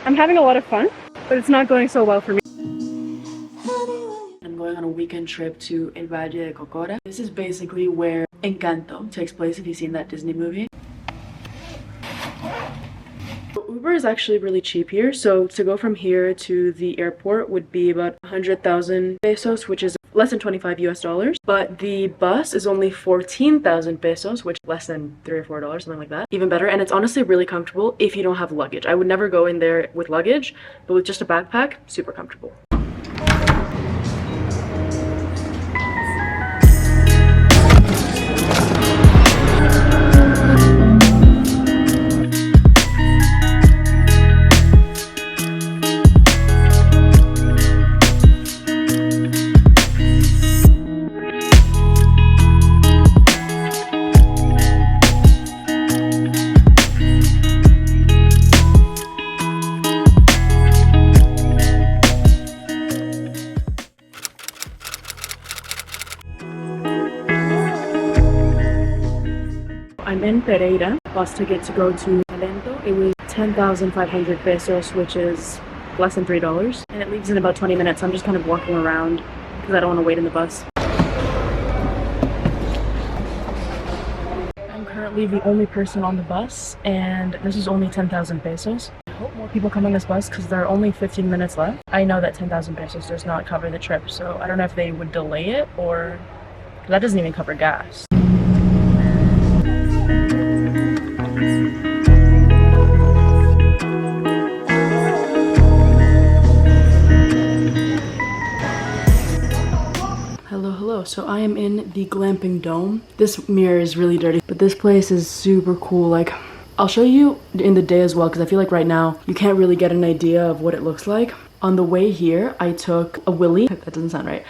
I'm having a lot of fun, but it's not going so well for me. I'm going on a weekend trip to El Valle de Cocora. This is basically where Encanto takes place, if you've seen that Disney movie. Uber is actually really cheap here, so to go from here to the airport would be about 100,000 pesos, which is less than 25 US dollars. But the bus is only 14,000 pesos, which is less than $3 or $4, something like that. Even better, and it's honestly really comfortable if you don't have luggage. I would never go in there with luggage, but with just a backpack, super comfortable. I'm in Pereira. Bus ticket to go to Encanto. It was 10,500 pesos, which is less than $3. And it leaves in about 20 minutes. I'm just kind of walking around because I don't want to wait in the bus. I'm currently the only person on the bus, and this is only 10,000 pesos. I hope more people come on this bus because there are only 15 minutes left. I know that 10,000 pesos does not cover the trip, so I don't know if they would delay it or... that doesn't even cover gas. Hello, so I am in the Glamping dome. This mirror is really dirty, but this place is super cool. Like, I'll show you in the day as well, because I feel like right now you can't really get an idea of what it looks like. On the way here, I took a Willy. That doesn't sound right.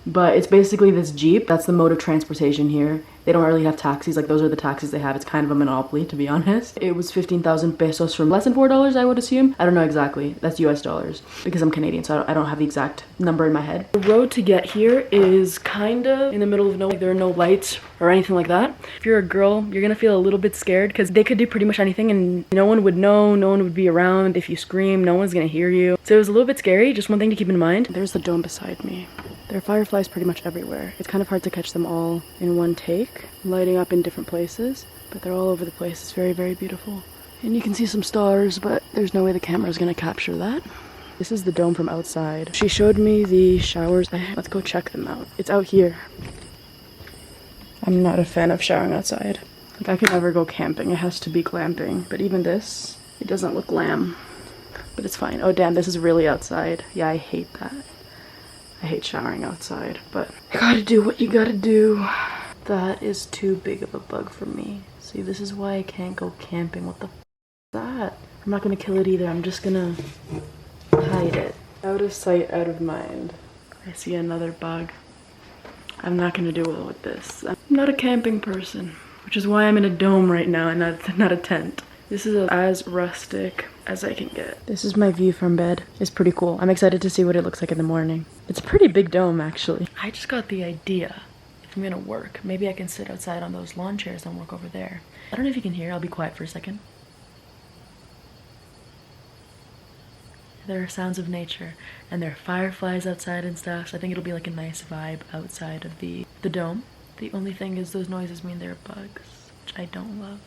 But it's basically this Jeep. That's the mode of transportation here. They don't really have taxis. Like, those are the taxis they have. It's kind of a monopoly, to be honest. It was 15,000 pesos from less than $4, I would assume. I don't know exactly. That's US dollars because I'm Canadian, so I don't have the exact number in my head. The road to get here is kind of in the middle of nowhere. There are no lights or anything like that. If you're a girl, you're gonna feel a little bit scared because they could do pretty much anything and no one would know, no one would be around. If you scream, no one's gonna hear you. So it was a little bit scary. Just one thing to keep in mind. There's the dome beside me. There are fireflies pretty much everywhere. It's kind of hard to catch them all in one take, lighting up in different places, but they're all over the place. It's very, very beautiful. And you can see some stars, but there's no way the camera is gonna capture that. This is the dome from outside. She showed me the showers. Let's go check them out. It's out here. I'm not a fan of showering outside. Like, I can never go camping. It has to be glamping. But even this, it doesn't look glam. But it's fine. Oh damn, this is really outside. Yeah, I hate that. I hate showering outside, but you gotta do what you gotta do. That is too big of a bug for me. See, this is why I can't go camping. What the f is that? I'm not gonna kill it either. I'm just gonna hide it. Out of sight, out of mind. I see another bug. I'm not gonna do well with this. I'm not a camping person, which is why I'm in a dome right now and not a tent. This is as rustic as I can get. This is my view from bed. It's pretty cool. I'm excited to see what it looks like in the morning. It's a pretty big dome, actually. I just got the idea. If I'm gonna work, maybe I can sit outside on those lawn chairs and work over there. I don't know if you can hear. I'll be quiet for a second. There are sounds of nature, and there are fireflies outside and stuff, so I think it'll be like a nice vibe outside of the dome. The only thing is those noises mean there are bugs, which I don't love.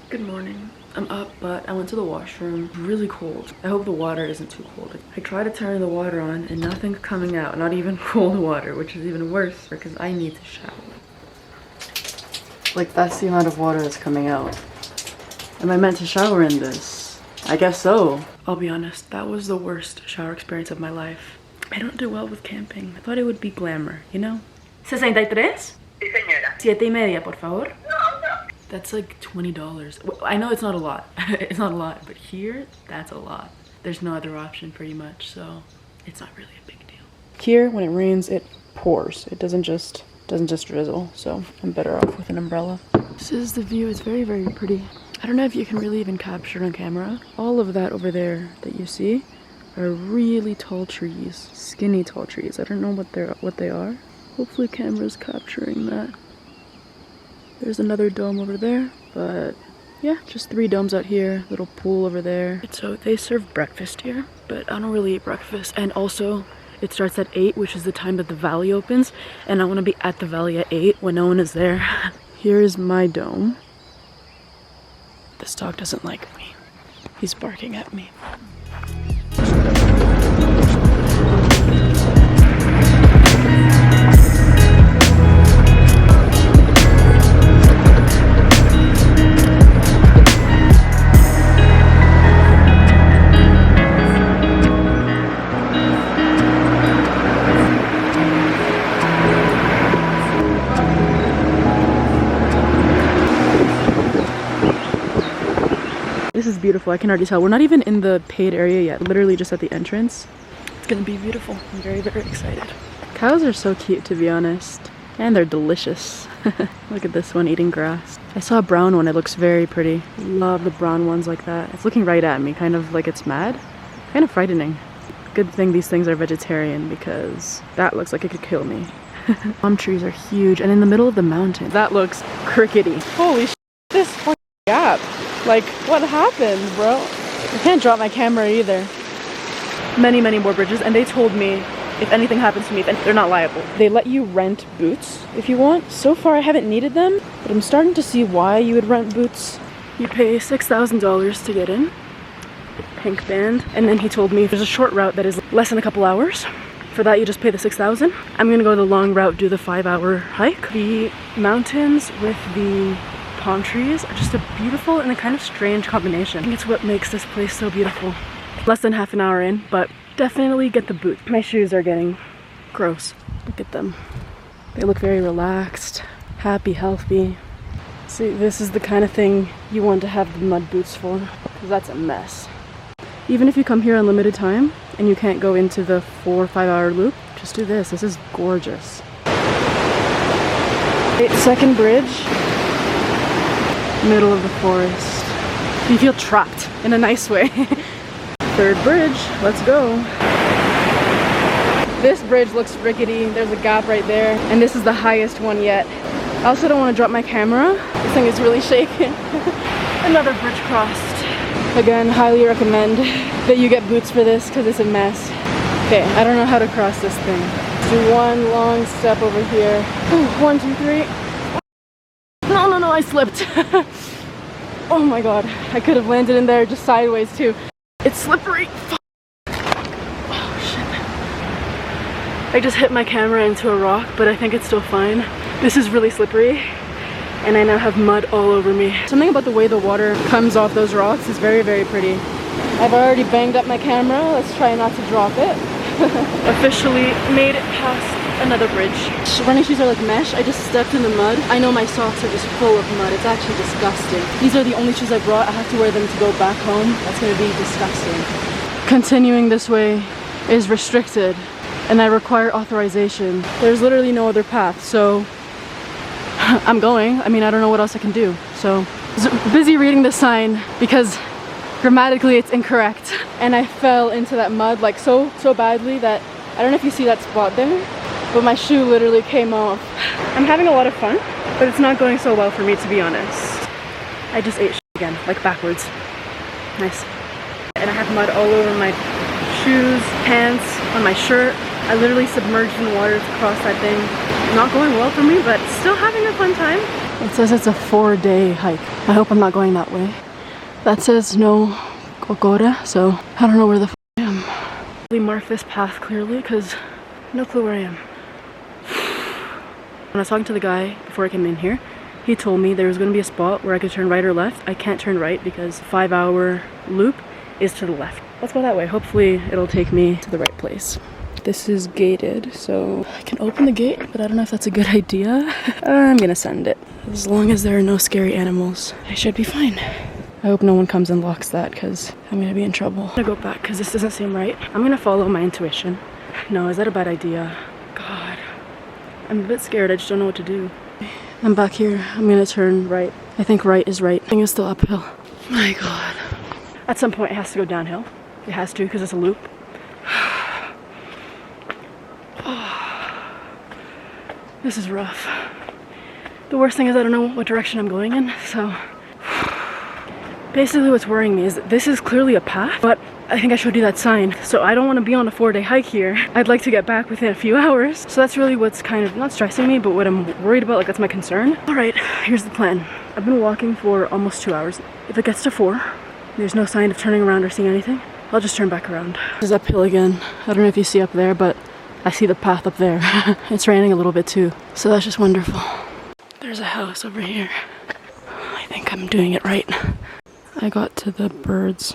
Good morning. I'm up, but I went to the washroom. Really cold. I hope the water isn't too cold. I tried to turn the water on and nothing's coming out. Not even cold water, which is even worse because I need to shower. Like, that's the amount of water that's coming out. Am I meant to shower in this? I guess so. I'll be honest, that was the worst shower experience of my life. I don't do well with camping. I thought it would be glamour, you know? 63? Sí, señora. 7.5, por favor. That's like $20. I know it's not a lot. It's not a lot, but here, that's a lot. There's no other option pretty much, so it's not really a big deal. Here, when it rains, it pours. It doesn't just drizzle, so I'm better off with an umbrella. This is the view. It's very, very pretty. I don't know if you can really even capture on camera. All of that over there that you see are really tall trees, skinny tall trees. I don't know what they are. Hopefully camera's capturing that. There's another dome over there, but yeah, just 3 domes out here, little pool over there. So they serve breakfast here, but I don't really eat breakfast. And also, it starts at 8, which is the time that the valley opens, and I want to be at the valley at 8 when no one is there. Here is my dome. This dog doesn't like me. He's barking at me. This is beautiful, I can already tell. We're not even in the paid area yet, literally just at the entrance. It's gonna be beautiful. I'm very, very excited. Cows are so cute, to be honest. And they're delicious. Look at this one eating grass. I saw a brown one, it looks very pretty. Love the brown ones like that. It's looking right at me, kind of like it's mad. Kind of frightening. Good thing these things are vegetarian because that looks like it could kill me. Palm trees are huge and in the middle of the mountain. That looks crickety. Holy sh**, this fucking gap. Like, what happened, bro? I can't drop my camera either. Many, many more bridges, and they told me if anything happens to me, then they're not liable. They let you rent boots if you want. So far, I haven't needed them, but I'm starting to see why you would rent boots. You pay $6,000 to get in. Pink band. And then he told me there's a short route that is less than a couple hours. For that, you just pay the $6,000. I'm gonna go the long route, do the 5-hour hike. The mountains with the palm trees are just a beautiful and a kind of strange combination. I think it's what makes this place so beautiful. Less than half an hour in, but definitely get the boot. My shoes are getting gross. Look at them. They look very relaxed, happy, healthy. See, this is the kind of thing you want to have the mud boots for, because that's a mess. Even if you come here on limited time and you can't go into the 4 or 5 hour loop, just do this. This is gorgeous. Second bridge. Middle of the forest. You feel trapped in a nice way. Third bridge, let's go. This bridge looks rickety. There's a gap right there, and this is the highest one yet. I also don't want to drop my camera. This thing is really shaking. Another bridge crossed. Again, highly recommend that you get boots for this because it's a mess. Okay, I don't know how to cross this thing. Let's do one long step over here. 1, 2, 3. No, I slipped. Oh my god, I could have landed in there just sideways too. It's slippery. Oh shit. I just hit my camera into a rock, but I think it's still fine. This is really slippery, and I now have mud all over me. Something about the way the water comes off those rocks is very, very pretty. I've already banged up my camera. Let's try not to drop it. Officially made it past another bridge. Running shoes are like mesh. I just stepped in the mud. I know my socks are just full of mud. It's actually disgusting. These are the only shoes I brought. I have to wear them to go back home. That's gonna be disgusting. Continuing this way is restricted and I require authorization. There's literally no other path, so I'm going. I mean, I don't know what else I can do. So I was busy reading the sign because grammatically it's incorrect. And I fell into that mud like so badly that I don't know if you see that spot there, but my shoe literally came off. I'm having a lot of fun, but it's not going so well for me, to be honest. I just ate shit again, like backwards. Nice. And I have mud all over my shoes, pants, on my shirt. I literally submerged in water to cross that thing. Not going well for me, but still having a fun time. It says it's a 4-day hike. I hope I'm not going that way. That says no Cocora, so I don't know where the f I am. We mark this path clearly because no clue where I am. When I was talking to the guy before I came in here, he told me there was going to be a spot where I could turn right or left. I can't turn right because 5-hour loop is to the left. Let's go that way. Hopefully it'll take me to the right place. This is gated, so I can open the gate, but I don't know if that's a good idea. I'm gonna send it. As long as there are no scary animals, I should be fine. I hope no one comes and locks that because I'm gonna be in trouble. I'm gonna go back because this doesn't seem right. I'm gonna follow my intuition. No, is that a bad idea? God, I'm a bit scared. I just don't know what to do. I'm back here. I'm gonna turn right. I think right is right. I think it's still uphill. My God. At some point it has to go downhill. It has to because it's a loop. This is rough. The worst thing is I don't know what direction I'm going in, so basically what's worrying me is that this is clearly a path, but I think I showed you that sign, so I don't want to be on a 4-day hike here. I'd like to get back within a few hours, so that's really what's kind of not stressing me, but what I'm worried about, like that's my concern. All right, here's the plan. I've been walking for almost 2 hours. If it gets to 4, there's no sign of turning around or seeing anything, I'll just turn back around. This is uphill again. I don't know if you see up there, but I see the path up there. It's raining a little bit too, so that's just wonderful. There's a house over here. I think I'm doing it right. I got to the birds.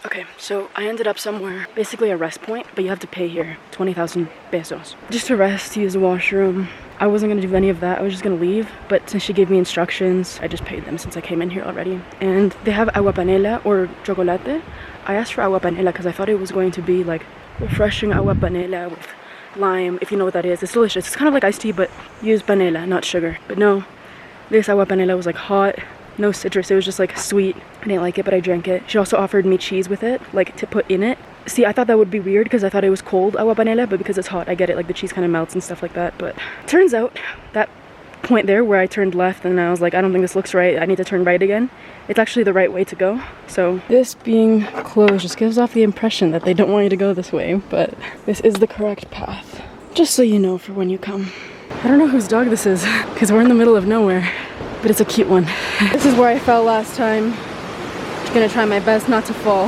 Okay, so I ended up somewhere, basically a rest point, but you have to pay here 20,000 pesos. Just to rest, to use the washroom. I wasn't gonna do any of that, I was just gonna leave, but since she gave me instructions, I just paid them since I came in here already. And they have agua panela or chocolate. I asked for agua panela because I thought it was going to be like refreshing agua panela with lime, if you know what that is. It's delicious. It's kind of like iced tea, but use panela, not sugar. But no, this agua panela was like hot, no citrus, it was just like sweet. I didn't like it, but I drank it. She also offered me cheese with it, like to put in it. See, I thought that would be weird because I thought it was cold agua panela, but because it's hot, I get it, like the cheese kind of melts and stuff like that. But turns out that point there where I turned left and I was like, I don't think this looks right, I need to turn right again. It's actually the right way to go. So this being closed just gives off the impression that they don't want you to go this way, but this is the correct path. Just so you know for when you come. I don't know whose dog this is because we're in the middle of nowhere, but it's a cute one. This is where I fell last time. I'm gonna try my best not to fall.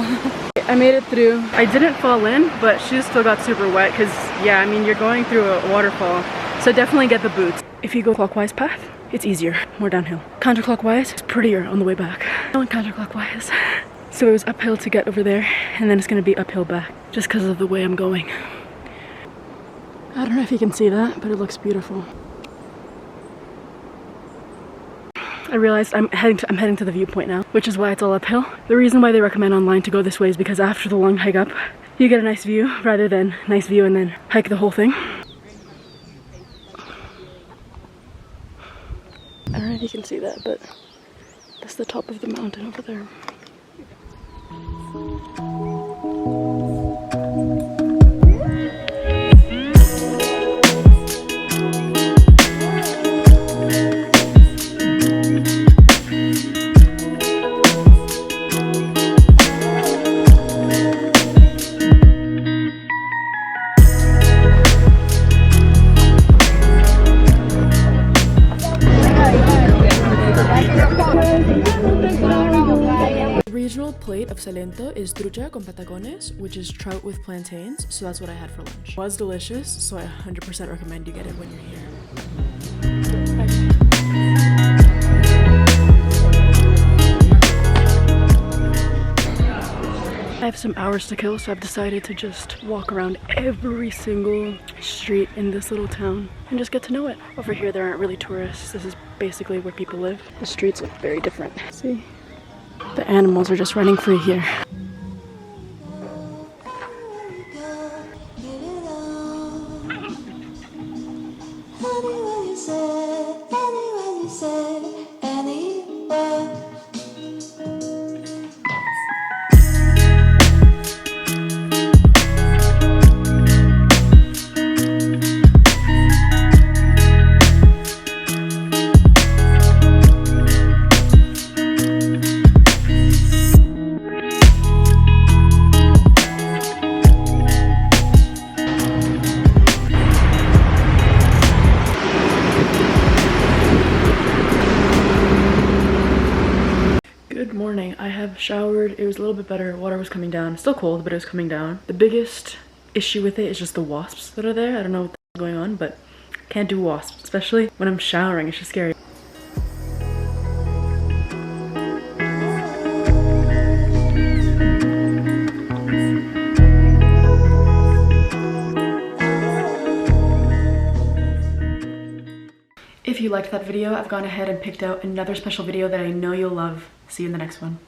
I made it through. I didn't fall in, but shoes still got super wet because, yeah, I mean, you're going through a waterfall, so definitely get the boots. If you go clockwise path, it's easier, more downhill. Counterclockwise, it's prettier on the way back. Going counterclockwise. So it was uphill to get over there, and then it's gonna be uphill back, just because of the way I'm going. I don't know if you can see that, but it looks beautiful. I realized I'm heading to the viewpoint now, which is why it's all uphill. The reason why they recommend online to go this way is because after the long hike up, you get a nice view rather than nice view and then hike the whole thing. I don't know if you can see that, but that's the top of the mountain over there. Plate of Salento is trucha con patacones, which is trout with plantains, so that's what I had for lunch. It was delicious, so I 100% recommend you get it when you're here. I have some hours to kill, so I've decided to just walk around every single street in this little town and just get to know it. Over here there aren't really tourists, this is basically where people live. The streets look very different. See? The animals are just running free here. I have showered. It was a little bit better. Water was coming down. Still cold, but it was coming down. The biggest issue with it is just the wasps that are there. I don't know what's going on, but can't do wasps, especially when I'm showering. It's just scary. If you liked that video, I've gone ahead and picked out another special video that I know you'll love. See you in the next one.